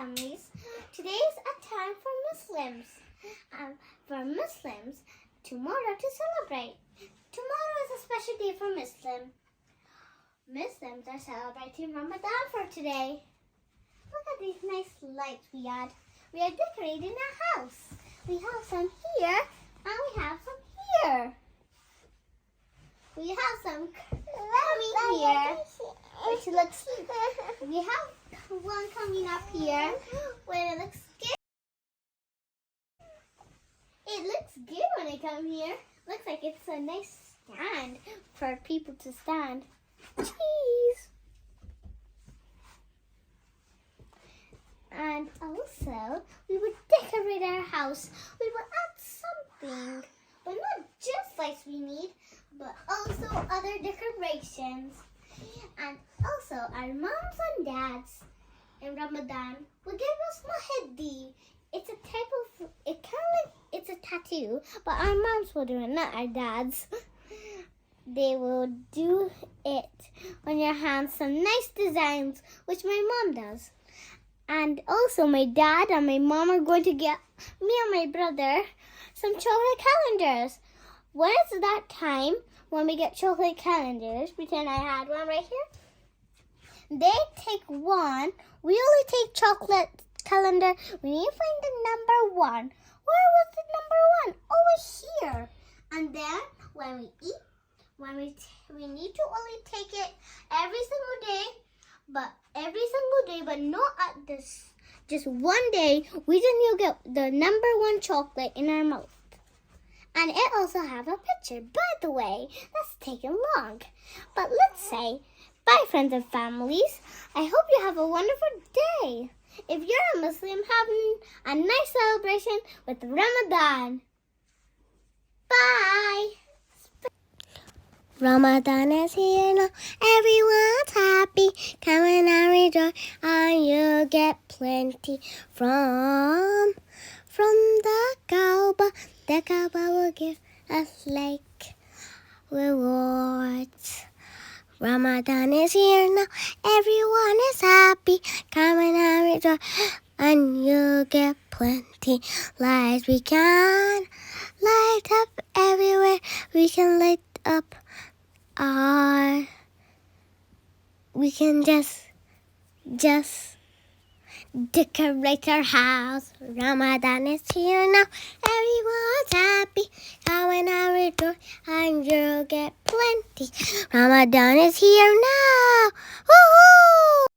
families. Today is a time for Muslims. For Muslims, tomorrow to celebrate. Tomorrow is a special day for Muslims. Muslims are celebrating Ramadan for today. Look at these nice lights we had. We are decorating our house. We have some here and we have some here. We have some coming here, which looks. We have one coming up here, where it looks good. It looks good when I come here. Looks like it's a nice stand for people to stand. Cheese. And also, we would decorate our house. We will add something, but not just lights we need, but also other decorations. And also, our moms and dads in Ramadan will give us mahedi. It's a type of, it's a tattoo, but our moms will do it, not our dads. They will do it on your hands, some nice designs, which my mom does. And also my dad and my mom are going to get me and my brother some chocolate calendars. When is that time when we get chocolate calendars? Pretend I had one right here. They take one. We only take chocolate calendar. We need to find the number one. Where was the number one? Over here. And then when we eat, we need to only take it every single day. But not at this. Just one day, we then you'll get the number one chocolate in our mouth. And it also have a picture. By the way, that's taken long. But let's say, bye friends and families. I hope you have a wonderful day. If you're a Muslim, having a nice celebration with Ramadan. Bye. Ramadan is here now, everyone's happy, come and rejoice, and you get plenty from the Kaaba. The Kaaba will give us like rewards. Ramadan is here now, everyone is happy, come and rejoice, and you get plenty. Lights we can light up everywhere, we can light up. We can just decorate our house. Ramadan is here now. Everyone's happy. Come and rejoice, and you'll get plenty. Ramadan is here now. Woohoo!